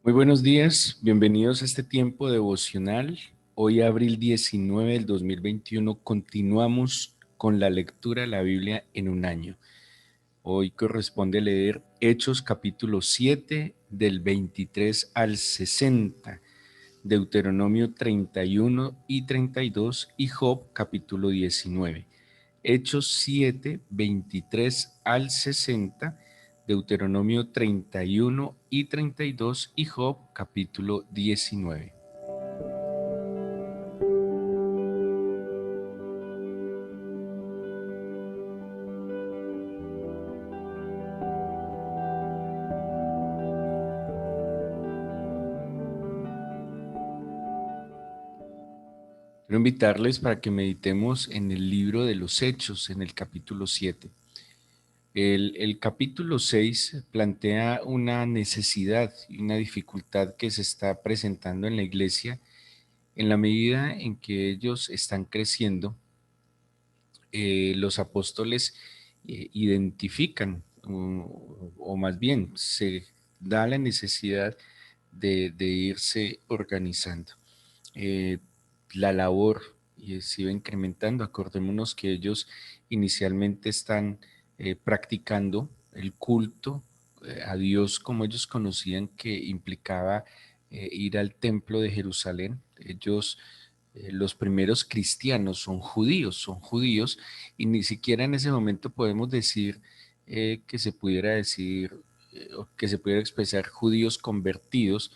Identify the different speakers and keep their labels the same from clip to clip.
Speaker 1: Muy buenos días, bienvenidos a este tiempo devocional. Hoy, abril 19 del 2021, continuamos con la lectura de la Biblia en un año. Hoy corresponde leer Hechos capítulo 7 del 23 al 60, Deuteronomio 31 y 32 y Job capítulo 19. Hechos 7, 23 al 60, Deuteronomio 31 y 32 y Job capítulo 19. Quiero invitarles para que meditemos en el libro de los Hechos, en el capítulo 7. El capítulo 6 plantea una necesidad y una dificultad que se está presentando en la iglesia en la medida en que ellos están creciendo. Los apóstoles identifican, o más bien se da la necesidad de irse organizando. Eh, la labor se iba incrementando. Acordémonos que ellos inicialmente están practicando el culto a Dios como ellos conocían, que implicaba ir al templo de Jerusalén. Ellos, los primeros cristianos, son judíos, y ni siquiera en ese momento podemos decir que se pudiera decir o que se pudiera expresar judíos convertidos.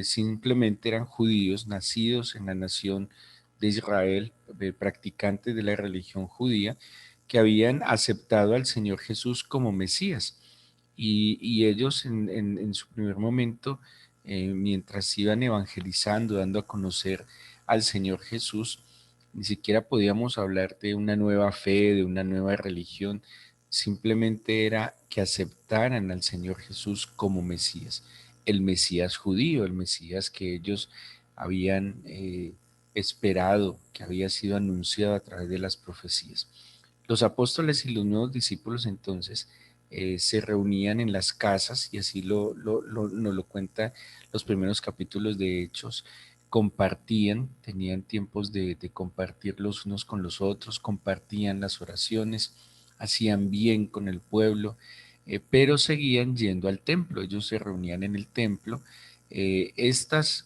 Speaker 1: Simplemente eran judíos nacidos en la nación de Israel, practicantes de la religión judía, que habían aceptado al Señor Jesús como Mesías. Y ellos en su primer momento, mientras iban evangelizando, dando a conocer al Señor Jesús, ni siquiera podíamos hablar de una nueva fe, de una nueva religión. Simplemente era que aceptaran al Señor Jesús como Mesías, el Mesías judío, el Mesías que ellos habían esperado, que había sido anunciado a través de las profecías. Los apóstoles y los nuevos discípulos entonces se reunían en las casas, y así nos lo cuenta los primeros capítulos de Hechos. Compartían, tenían tiempos de compartir los unos con los otros, compartían las oraciones, hacían bien con el pueblo, pero seguían yendo al templo. Ellos se reunían en el templo. Estas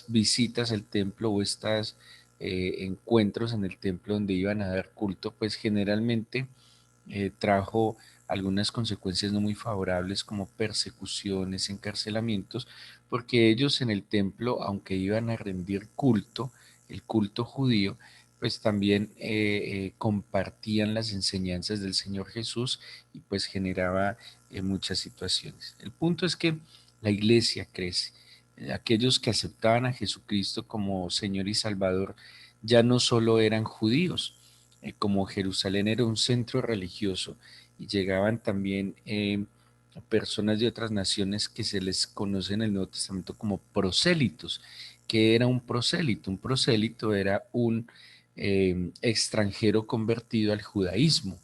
Speaker 1: visitas al templo, o estas encuentros en el templo donde iban a dar culto, pues generalmente trajo algunas consecuencias no muy favorables, como persecuciones, encarcelamientos, porque ellos en el templo, aunque iban a rendir culto, el culto judío, pues también compartían las enseñanzas del Señor Jesús, y pues generaba muchas situaciones. El punto es que la iglesia crece. Aquellos que aceptaban a Jesucristo como Señor y Salvador ya no solo eran judíos. Como Jerusalén era un centro religioso, y llegaban también personas de otras naciones que se les conoce en el Nuevo Testamento como prosélitos. ¿Qué era un prosélito? Un prosélito era un extranjero convertido al judaísmo.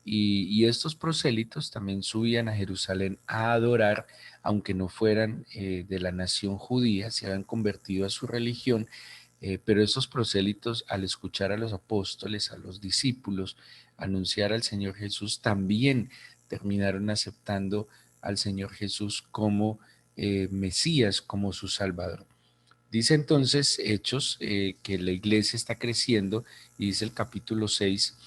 Speaker 1: Y estos prosélitos también subían a Jerusalén a adorar, aunque no fueran de la nación judía, se habían convertido a su religión. Pero esos prosélitos, al escuchar a los apóstoles, a los discípulos, anunciar al Señor Jesús, también terminaron aceptando al Señor Jesús como Mesías, como su Salvador. Dice entonces Hechos que la iglesia está creciendo, y dice el capítulo 6: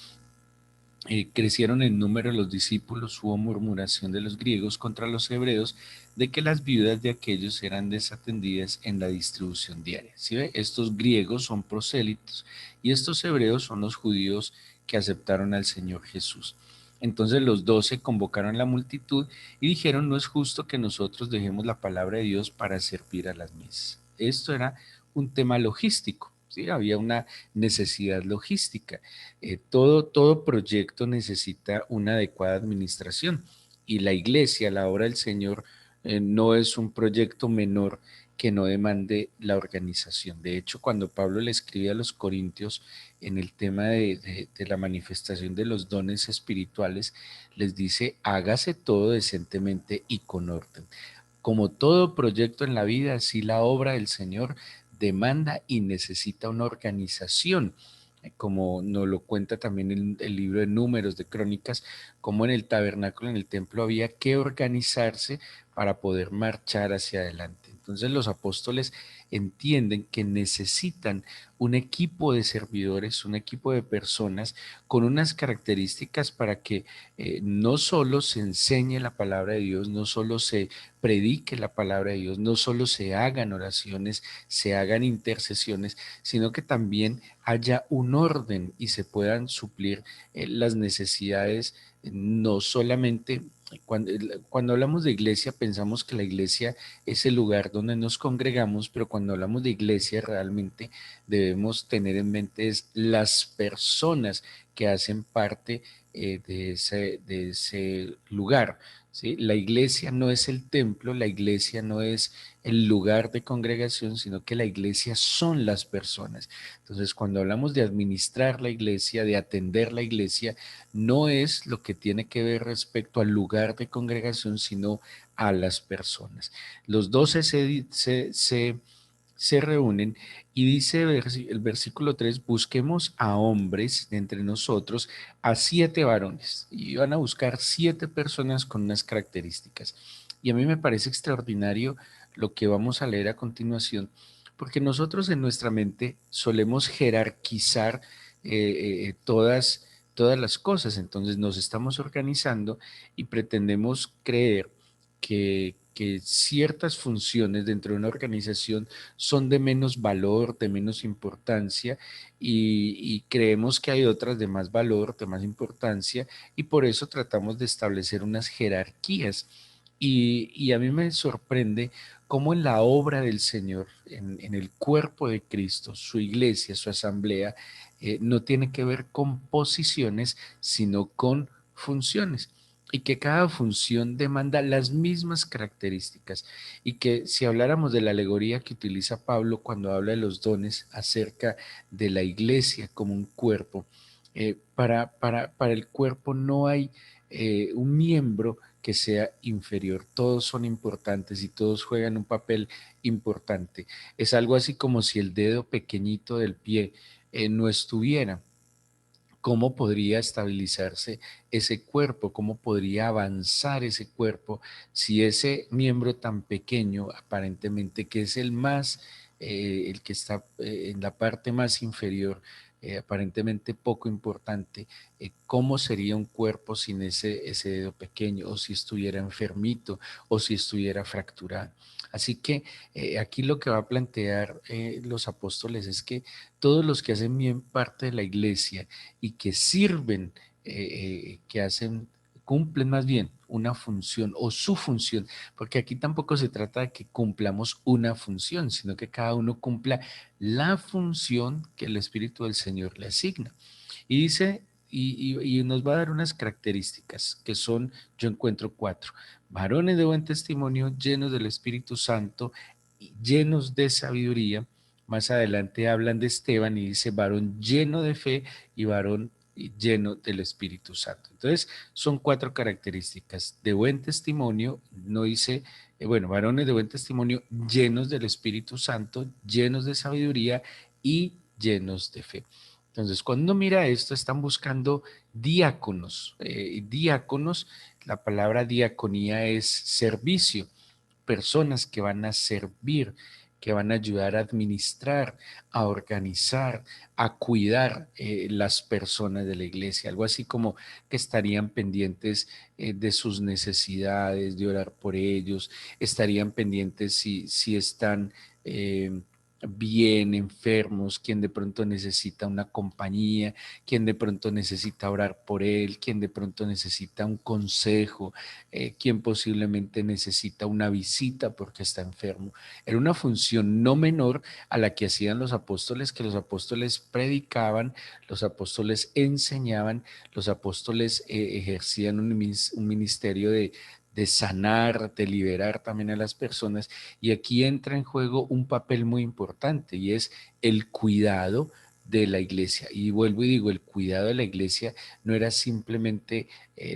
Speaker 1: crecieron en número los discípulos, hubo murmuración de los griegos contra los hebreos, de que las viudas de aquellos eran desatendidas en la distribución diaria. ¿Sí ve? Estos griegos son prosélitos, y estos hebreos son los judíos que aceptaron al Señor Jesús. Entonces los 12 convocaron a la multitud y dijeron: no es justo que nosotros dejemos la palabra de Dios para servir a las mesas. Esto era un tema logístico, ¿sí? Había una necesidad logística. Todo proyecto necesita una adecuada administración, y la iglesia, la obra del Señor, no es un proyecto menor que no demande la organización. De hecho, cuando Pablo le escribe a los corintios en el tema de la manifestación de los dones espirituales, les dice: hágase todo decentemente y con orden. Como todo proyecto en la vida, así la obra del Señor demanda y necesita una organización, como nos lo cuenta también el libro de Números, de Crónicas, como en el tabernáculo, en el templo, había que organizarse para poder marchar hacia adelante. Entonces los apóstoles entienden que necesitan un equipo de servidores, un equipo de personas con unas características para que no solo se enseñe la palabra de Dios, no solo se predique la palabra de Dios, no solo se hagan oraciones, se hagan intercesiones, sino que también haya un orden y se puedan suplir las necesidades, no solamente cuando, cuando hablamos de iglesia, pensamos que la iglesia es el lugar donde nos congregamos, pero cuando hablamos de iglesia realmente debemos tener en mente es las personas que hacen parte de ese lugar. ¿Sí? La iglesia no es el templo, la iglesia no es el lugar de congregación, sino que la iglesia son las personas. Entonces, cuando hablamos de administrar la iglesia, de atender la iglesia, no es lo que tiene que ver respecto al lugar de congregación, sino a las personas. Los 12 se reúnen y dice el versículo 3: busquemos a hombres de entre nosotros, a 7 varones. Y van a buscar 7 personas con unas características. Y a mí me parece extraordinario lo que vamos a leer a continuación, porque nosotros en nuestra mente solemos jerarquizar todas las cosas. Entonces nos estamos organizando y pretendemos creer que ciertas funciones dentro de una organización son de menos valor, de menos importancia, y creemos que hay otras de más valor, de más importancia, y por eso tratamos de establecer unas jerarquías. Y a mí me sorprende cómo en la obra del Señor, en el cuerpo de Cristo, su iglesia, su asamblea, no tiene que ver con posiciones, sino con funciones, y que cada función demanda las mismas características, y que si habláramos de la alegoría que utiliza Pablo cuando habla de los dones acerca de la iglesia como un cuerpo, para el cuerpo no hay un miembro que sea inferior, todos son importantes y todos juegan un papel importante. Es algo así como si el dedo pequeñito del pie no estuviera. ¿Cómo podría estabilizarse ese cuerpo? ¿Cómo podría avanzar ese cuerpo si ese miembro tan pequeño, aparentemente, que es el que está en la parte más inferior, aparentemente poco importante, cómo sería un cuerpo sin ese dedo pequeño, o si estuviera enfermito, o si estuviera fracturado? Así que aquí lo que va a plantear los apóstoles es que todos los que hacen bien parte de la iglesia y que sirven, que hacen, cumplen más bien una función o su función, porque aquí tampoco se trata de que cumplamos una función, sino que cada uno cumpla la función que el Espíritu del Señor le asigna. Y dice, y nos va a dar unas características que son, yo encuentro 4: varones de buen testimonio, llenos del Espíritu Santo, y llenos de sabiduría. Más adelante hablan de Esteban y dice varón lleno de fe y varón lleno del Espíritu Santo. Entonces, son 4 características: de buen testimonio, no dice, bueno, varones de buen testimonio, llenos del Espíritu Santo, llenos de sabiduría y llenos de fe. Entonces, cuando mira esto, están buscando diáconos. Diáconos, la palabra diaconía es servicio, personas que van a servir, que van a ayudar a administrar, a organizar, a cuidar las personas de la iglesia, algo así como que estarían pendientes de sus necesidades, de orar por ellos, estarían pendientes si están bien enfermos, quien de pronto necesita una compañía, quien de pronto necesita orar por él, quien de pronto necesita un consejo, quien posiblemente necesita una visita porque está enfermo. Era una función no menor a la que hacían los apóstoles, que los apóstoles predicaban, los apóstoles enseñaban, los apóstoles ejercían un ministerio de sanar, de liberar también a las personas. Y aquí entra en juego un papel muy importante, y es el cuidado de la iglesia. Y vuelvo y digo, el cuidado de la iglesia no era simplemente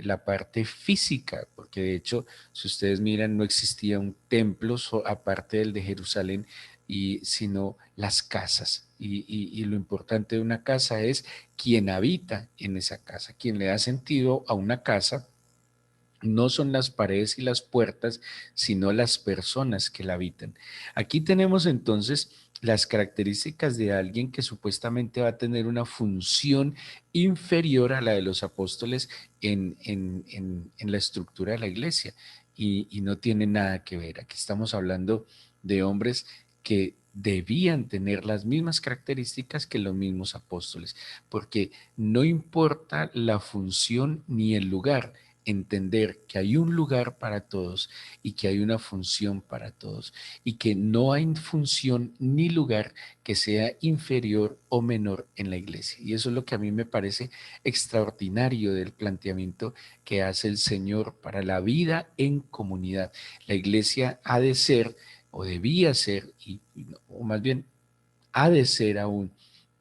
Speaker 1: la parte física, porque de hecho, si ustedes miran, no existía un templo aparte del de Jerusalén, sino las casas. Y lo importante de una casa es quien habita en esa casa, quien le da sentido a una casa no son las paredes y las puertas, sino las personas que la habitan. Aquí tenemos entonces las características de alguien que supuestamente va a tener una función inferior a la de los apóstoles en la estructura de la iglesia. Y no tiene nada que ver. Aquí estamos hablando de hombres que debían tener las mismas características que los mismos apóstoles, porque no importa la función ni el lugar, entender que hay un lugar para todos y que hay una función para todos y que no hay función ni lugar que sea inferior o menor en la iglesia. Y eso es lo que a mí me parece extraordinario del planteamiento que hace el Señor para la vida en comunidad. La iglesia ha de ser o debía ser, o más bien ha de ser aún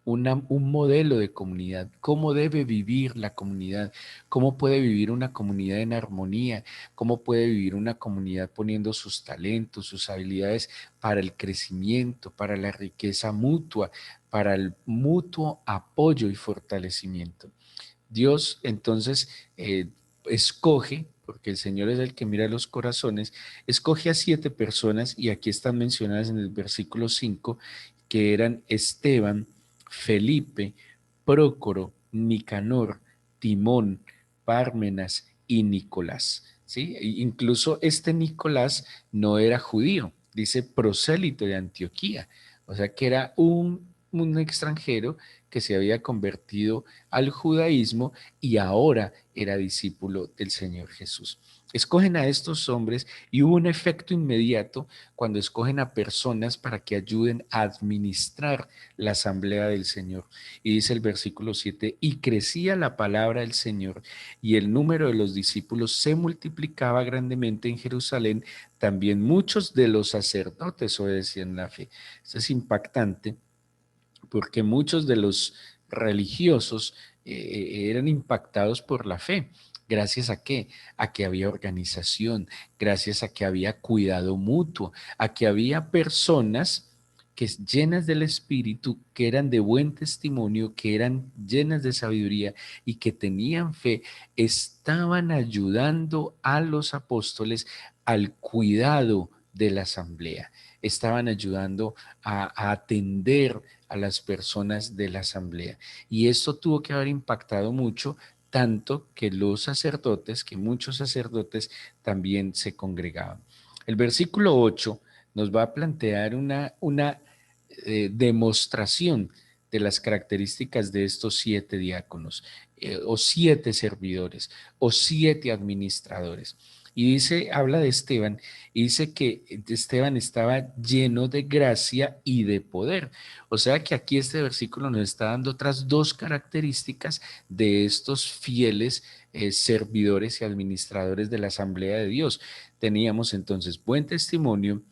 Speaker 1: un modelo de comunidad, cómo debe vivir la comunidad, cómo puede vivir una comunidad en armonía, cómo puede vivir una comunidad poniendo sus talentos, sus habilidades para el crecimiento, para la riqueza mutua, para el mutuo apoyo y fortalecimiento. Dios entonces escoge, porque el Señor es el que mira los corazones, escoge a 7 personas y aquí están mencionadas en el versículo 5, que eran Esteban, Felipe, Prócoro, Nicanor, Timón, Pármenas y Nicolás. ¿Sí? Incluso este Nicolás no era judío, dice prosélito de Antioquía, o sea que era un extranjero que se había convertido al judaísmo y ahora era discípulo del Señor Jesús. Escogen a estos hombres y hubo un efecto inmediato cuando escogen a personas para que ayuden a administrar la asamblea del Señor. Y dice el versículo 7, y crecía la palabra del Señor y el número de los discípulos se multiplicaba grandemente en Jerusalén. También muchos de los sacerdotes obedecían la fe. Esto es impactante porque muchos de los religiosos eran impactados por la fe. ¿Gracias a qué? A que había organización, gracias a que había cuidado mutuo, a que había personas que llenas del Espíritu, que eran de buen testimonio, que eran llenas de sabiduría y que tenían fe, estaban ayudando a los apóstoles al cuidado de la asamblea, estaban ayudando a atender a las personas de la asamblea. Y esto tuvo que haber impactado mucho, tanto que los sacerdotes, que muchos sacerdotes también se congregaban. El versículo 8 nos va a plantear una demostración de las características de estos 7 diáconos, o 7 servidores, o 7 administradores. Y dice, habla de Esteban, y dice que Esteban estaba lleno de gracia y de poder. O sea que aquí este versículo nos está dando otras 2 características de estos fieles servidores y administradores de la Asamblea de Dios. Teníamos entonces buen testimonio,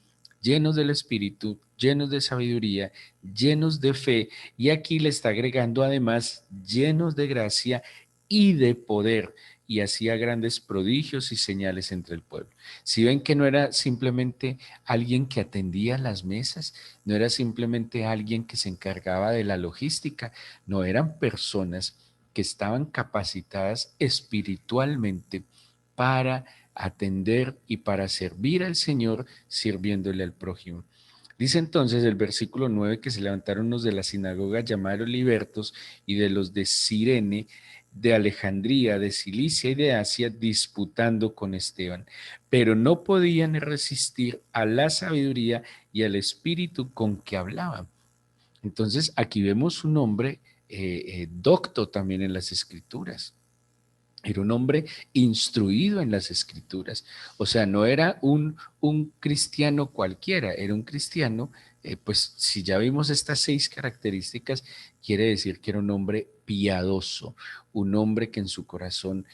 Speaker 1: llenos del Espíritu, llenos de sabiduría, llenos de fe, y aquí le está agregando además llenos de gracia y de poder, y hacía grandes prodigios y señales entre el pueblo. Si ven que no era simplemente alguien que atendía las mesas, no era simplemente alguien que se encargaba de la logística, no eran personas que estaban capacitadas espiritualmente para atender y para servir al Señor sirviéndole al prójimo. Dice entonces el versículo 9 que se levantaron unos de la sinagoga llamados libertos y de los de Cirene, de Alejandría, de Cilicia y de Asia, disputando con Esteban, pero no podían resistir a la sabiduría y al espíritu con que hablaban. Entonces aquí vemos un hombre docto también en las escrituras. Era un hombre instruido en las escrituras. O sea, no era un cristiano cualquiera, era un cristiano, pues si ya vimos estas 6 características, quiere decir que era un hombre piadoso, un hombre que en su corazón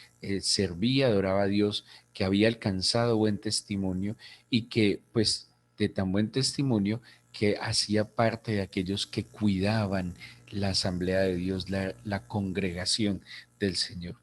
Speaker 1: servía, adoraba a Dios, que había alcanzado buen testimonio y que pues de tan buen testimonio que hacía parte de aquellos que cuidaban la asamblea de Dios, la congregación del Señor.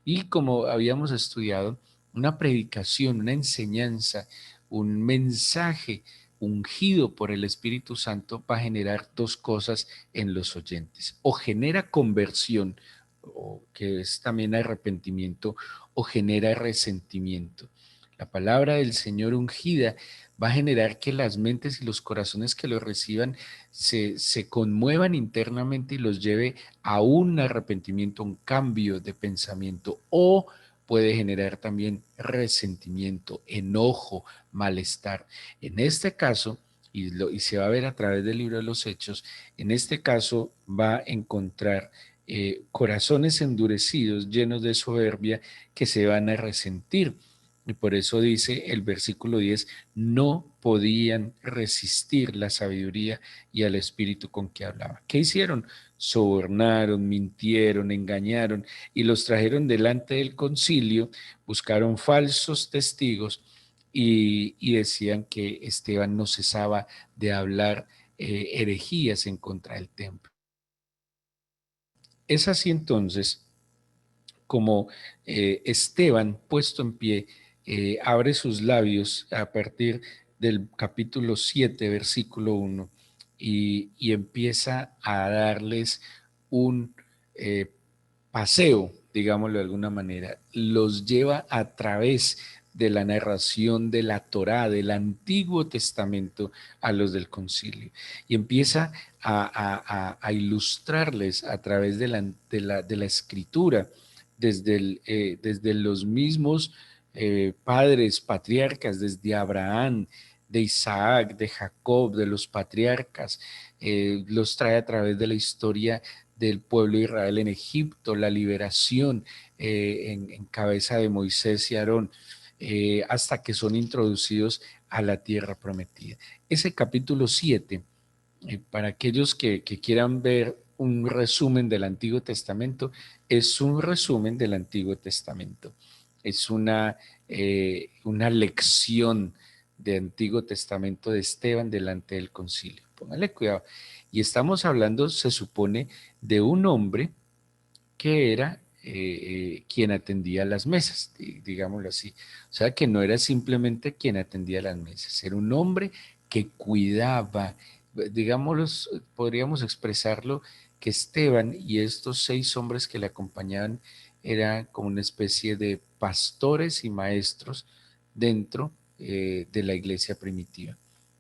Speaker 1: Y como habíamos estudiado, una predicación, una enseñanza, un mensaje ungido por el Espíritu Santo va a generar dos cosas en los oyentes. O genera conversión, o que es también arrepentimiento, o genera resentimiento. La palabra del Señor ungida va a generar que las mentes y los corazones que lo reciban se conmuevan internamente y los lleve a un arrepentimiento, un cambio de pensamiento, o puede generar también resentimiento, enojo, malestar. En este caso, y se va a ver a través del libro de los Hechos, en este caso va a encontrar corazones endurecidos, llenos de soberbia, que se van a resentir. Y por eso dice el versículo 10, no podían resistir la sabiduría y al espíritu con que hablaba. ¿Qué hicieron? Sobornaron, mintieron, engañaron y los trajeron delante del concilio, buscaron falsos testigos y decían que Esteban no cesaba de hablar herejías en contra del templo. Es así entonces como Esteban, puesto en pie, abre sus labios a partir del capítulo 7, versículo 1, y empieza a darles un eh, paseo, digámoslo de alguna manera, los lleva a través de la narración de la Torá, del Antiguo Testamento, a los del concilio. Y empieza a ilustrarles a través de la escritura, desde los mismos padres, patriarcas, desde Abraham, de Isaac, de Jacob, de los patriarcas, los trae a través de la historia del pueblo de Israel en Egipto, la liberación en cabeza de Moisés y Aarón, hasta que son introducidos a la tierra prometida. Ese capítulo 7, para aquellos que quieran ver un resumen del Antiguo Testamento, es un resumen del Antiguo Testamento. Es una lección de Antiguo Testamento de Esteban delante del concilio. Póngale cuidado. Y estamos hablando, se supone, de un hombre que era quien atendía las mesas, digámoslo así. O sea, que no era simplemente quien atendía las mesas, era un hombre que cuidaba, digámoslo, podríamos expresarlo, que Esteban y estos 6 hombres que le acompañaban eran como una especie de pastores y maestros dentro de la iglesia primitiva.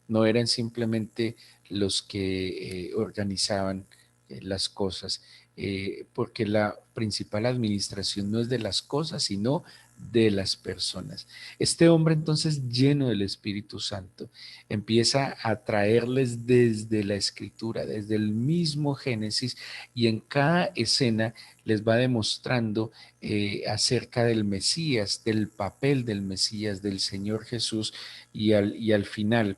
Speaker 1: No eran simplemente los que organizaban las cosas, porque la principal administración no es de las cosas, sino de las personas. Este hombre entonces, lleno del Espíritu Santo, empieza a traerles desde la escritura, desde el mismo Génesis, y en cada escena les va demostrando acerca del Mesías, del papel del Mesías, del Señor Jesús, y al final,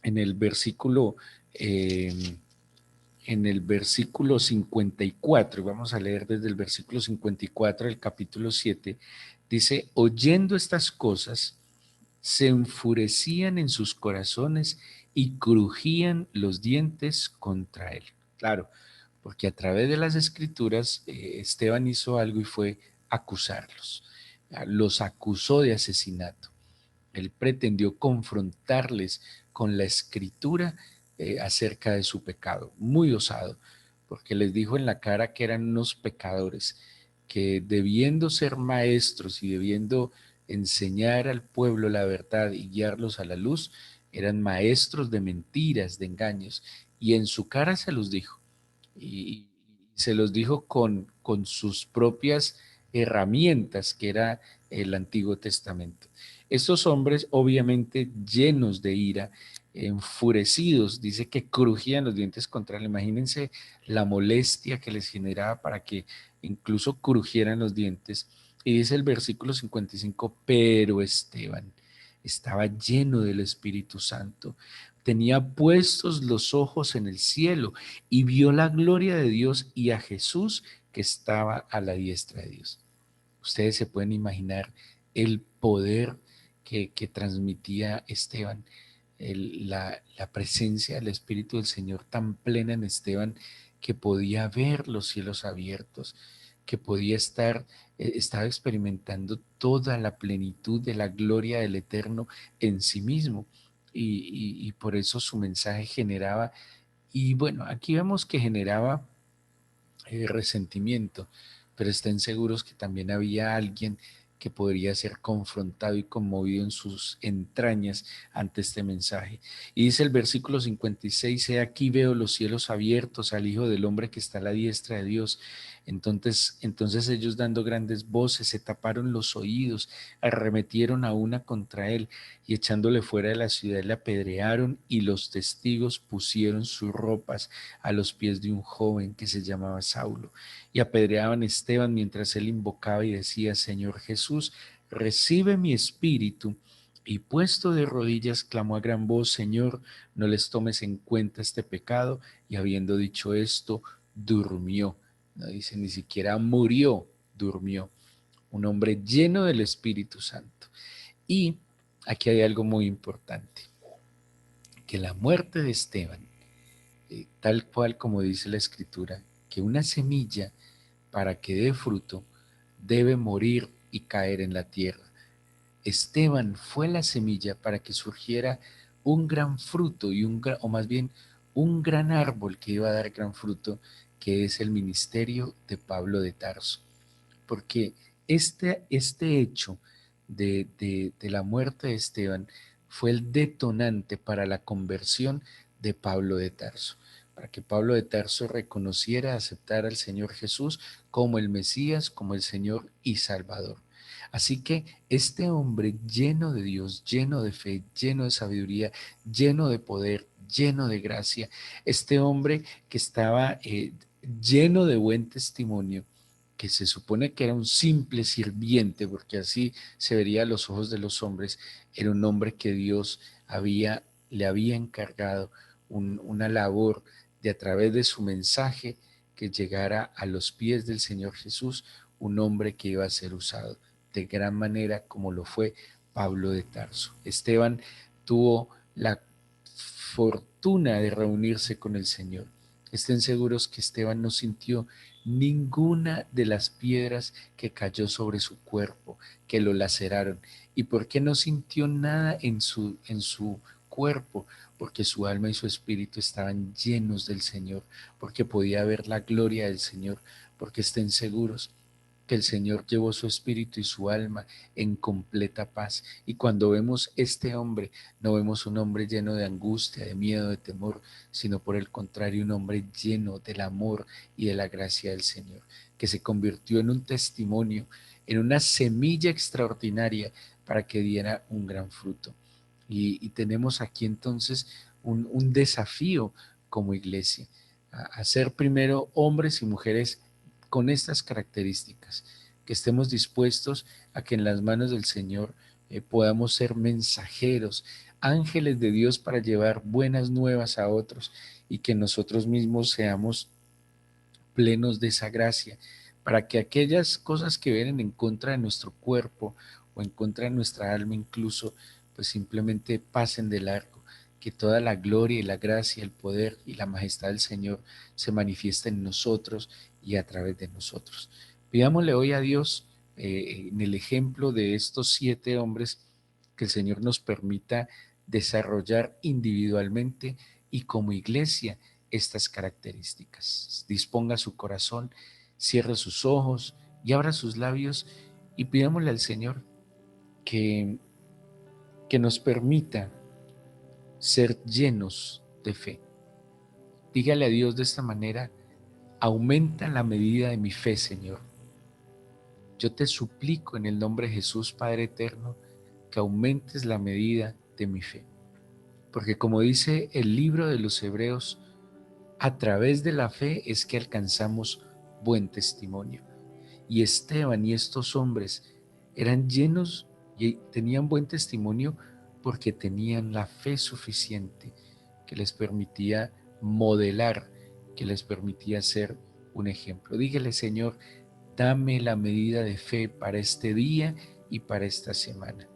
Speaker 1: en el versículo eh, en el versículo 54, y vamos a leer desde el versículo 54 del capítulo 7, dice, oyendo estas cosas, se enfurecían en sus corazones y crujían los dientes contra él. Claro, porque a través de las escrituras Esteban hizo algo y fue acusarlos. Los acusó de asesinato. Él pretendió confrontarles con la escritura acerca de su pecado, muy osado, porque les dijo en la cara que eran unos pecadores, que debiendo ser maestros y debiendo enseñar al pueblo la verdad y guiarlos a la luz, eran maestros de mentiras, de engaños, y en su cara se los dijo, y se los dijo con sus propias herramientas, que era el Antiguo Testamento. Estos hombres, obviamente llenos de ira, enfurecidos, dice que crujían los dientes contra él. Imagínense la molestia que les generaba para que incluso crujieran los dientes. Y dice el versículo 55, pero Esteban estaba lleno del Espíritu Santo, tenía puestos los ojos en el cielo y vio la gloria de Dios y a Jesús que estaba a la diestra de Dios. Ustedes se pueden imaginar el poder que transmitía Esteban, la presencia del Espíritu del Señor tan plena en Esteban, que podía ver los cielos abiertos, que podía estar, estaba experimentando toda la plenitud de la gloria del Eterno en sí mismo. Y por eso su mensaje generaba, y bueno, aquí vemos que generaba resentimiento, pero estén seguros que también había alguien que podría ser confrontado y conmovido en sus entrañas ante este mensaje. Y dice el versículo 56, he aquí veo los cielos abiertos al Hijo del Hombre que está a la diestra de Dios. Entonces ellos dando grandes voces se taparon los oídos, arremetieron a una contra él y echándole fuera de la ciudad le apedrearon y los testigos pusieron sus ropas a los pies de un joven que se llamaba Saulo, y apedreaban a Esteban mientras él invocaba y decía, Señor Jesús, recibe mi espíritu. Y puesto de rodillas, clamó a gran voz, Señor, no les tomes en cuenta este pecado. Y habiendo dicho esto, durmió. No dice ni siquiera murió, durmió. Un hombre lleno del Espíritu Santo. Y aquí hay algo muy importante, que la muerte de Esteban, tal cual como dice la escritura, que una semilla para que dé fruto debe morir y caer en la tierra. Esteban fue la semilla para que surgiera un gran fruto y o más bien un gran árbol que iba a dar gran fruto, que es el ministerio de Pablo de Tarso. Porque este hecho de la muerte de Esteban fue el detonante para la conversión de Pablo de Tarso, para que Pablo de Tarso reconociera, aceptara al Señor Jesús como el Mesías, como el Señor y Salvador. Así que este hombre lleno de Dios, lleno de fe, lleno de sabiduría, lleno de poder, lleno de gracia, este hombre que estaba lleno de buen testimonio, que se supone que era un simple sirviente, porque así se vería a los ojos de los hombres, era un hombre que Dios le había encargado una labor de a través de su mensaje que llegara a los pies del Señor Jesús, un hombre que iba a ser usado de gran manera como lo fue Pablo de Tarso. Esteban tuvo la fortuna de reunirse con el Señor. Estén seguros que Esteban no sintió ninguna de las piedras que cayó sobre su cuerpo, que lo laceraron. ¿Y por qué no sintió nada en su cuerpo? Porque su alma y su espíritu estaban llenos del Señor, porque podía ver la gloria del Señor, porque estén seguros que el Señor llevó su espíritu y su alma en completa paz. Y cuando vemos este hombre, no vemos un hombre lleno de angustia, de miedo, de temor, sino por el contrario, un hombre lleno del amor y de la gracia del Señor, que se convirtió en un testimonio, en una semilla extraordinaria para que diera un gran fruto. Y tenemos aquí entonces un desafío como iglesia, a ser primero hombres y mujeres con estas características, que estemos dispuestos a que en las manos del Señor podamos ser mensajeros, ángeles de Dios para llevar buenas nuevas a otros y que nosotros mismos seamos plenos de esa gracia, para que aquellas cosas que vienen en contra de nuestro cuerpo o en contra de nuestra alma incluso, pues simplemente pasen de largo, que toda la gloria y la gracia, el poder y la majestad del Señor se manifiesten en nosotros y a través de nosotros. Pidámosle hoy a Dios, en el ejemplo de estos 7 hombres, que el Señor nos permita desarrollar individualmente y como iglesia estas características. Disponga su corazón, cierre sus ojos y abra sus labios y pidámosle al Señor que, que nos permita ser llenos de fe. Dígale a Dios de esta manera: aumenta la medida de mi fe, Señor. Yo te suplico en el nombre de Jesús, Padre eterno, que aumentes la medida de mi fe. Porque como dice el libro de los Hebreos, a través de la fe es que alcanzamos buen testimonio. Y Esteban y estos hombres eran llenos y tenían buen testimonio porque tenían la fe suficiente que les permitía modelar, que les permitía ser un ejemplo. Dígale, Señor, dame la medida de fe para este día y para esta semana.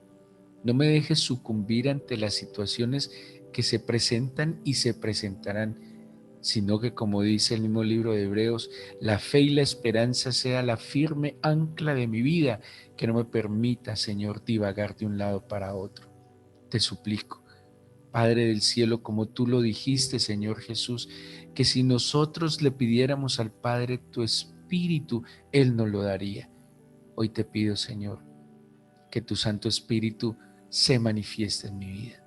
Speaker 1: No me dejes sucumbir ante las situaciones que se presentan y se presentarán, sino que, como dice el mismo libro de Hebreos, la fe y la esperanza sea la firme ancla de mi vida, que no me permita, Señor, divagar de un lado para otro. Te suplico, Padre del cielo, como tú lo dijiste, Señor Jesús, que si nosotros le pidiéramos al Padre tu Espíritu, Él nos lo daría. Hoy te pido, Señor, que tu Santo Espíritu se manifieste en mi vida.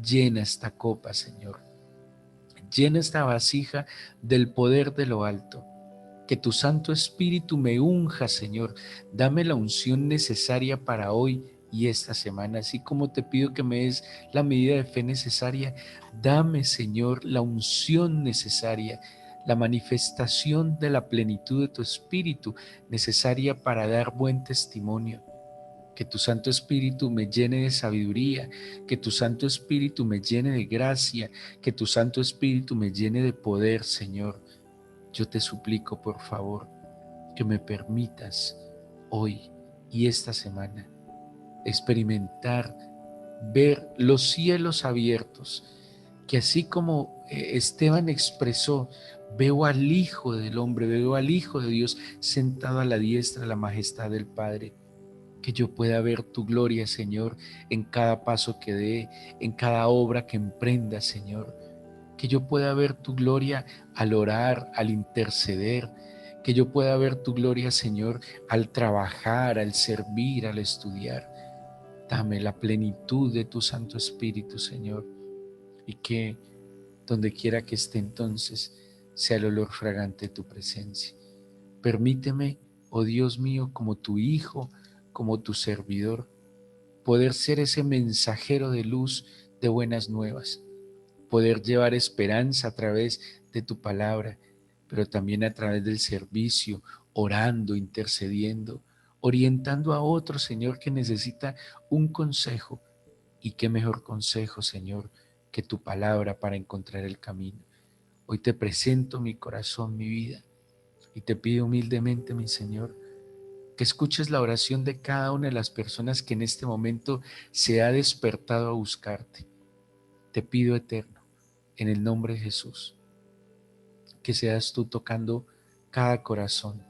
Speaker 1: Llena esta copa, Señor. Llena esta vasija del poder de lo alto. Que tu Santo Espíritu me unja, Señor. Dame la unción necesaria para hoy y esta semana, así como te pido que me des la medida de fe necesaria. Dame, Señor, la unción necesaria, la manifestación de la plenitud de tu Espíritu necesaria para dar buen testimonio. Que tu Santo Espíritu me llene de sabiduría, que tu Santo Espíritu me llene de gracia, que tu Santo Espíritu me llene de poder, Señor. Yo te suplico, por favor, que me permitas hoy y esta semana experimentar, ver los cielos abiertos, que así como Esteban expresó, veo al Hijo del Hombre, veo al Hijo de Dios sentado a la diestra de la majestad del Padre. Que yo pueda ver tu gloria, Señor, en cada paso que dé, en cada obra que emprenda, Señor. Que yo pueda ver tu gloria al orar, al interceder. Que yo pueda ver tu gloria, Señor, al trabajar, al servir, al estudiar. Dame la plenitud de tu Santo Espíritu, Señor, y que donde quiera que esté entonces sea el olor fragante de tu presencia. Permíteme, oh Dios mío, como tu Hijo, como tu servidor, poder ser ese mensajero de luz, de buenas nuevas, poder llevar esperanza a través de tu palabra, pero también a través del servicio, orando, intercediendo, orientando a otro, Señor, que necesita un consejo. Y qué mejor consejo, Señor, que tu palabra para encontrar el camino. Hoy te presento mi corazón, mi vida, y te pido humildemente, mi Señor, que escuches la oración de cada una de las personas que en este momento se ha despertado a buscarte. Te pido, Eterno, en el nombre de Jesús, que seas tú tocando cada corazón,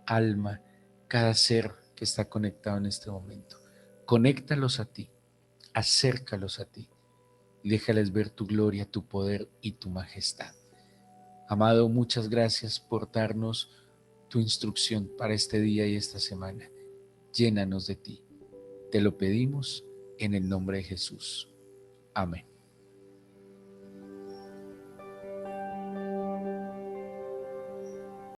Speaker 1: alma, cada ser que está conectado en este momento. Conéctalos a ti, acércalos a ti y déjales ver tu gloria, tu poder y tu majestad. Amado, muchas gracias por darnos tu instrucción para este día y esta semana. Llénanos de ti. Te lo pedimos en el nombre de Jesús. Amén.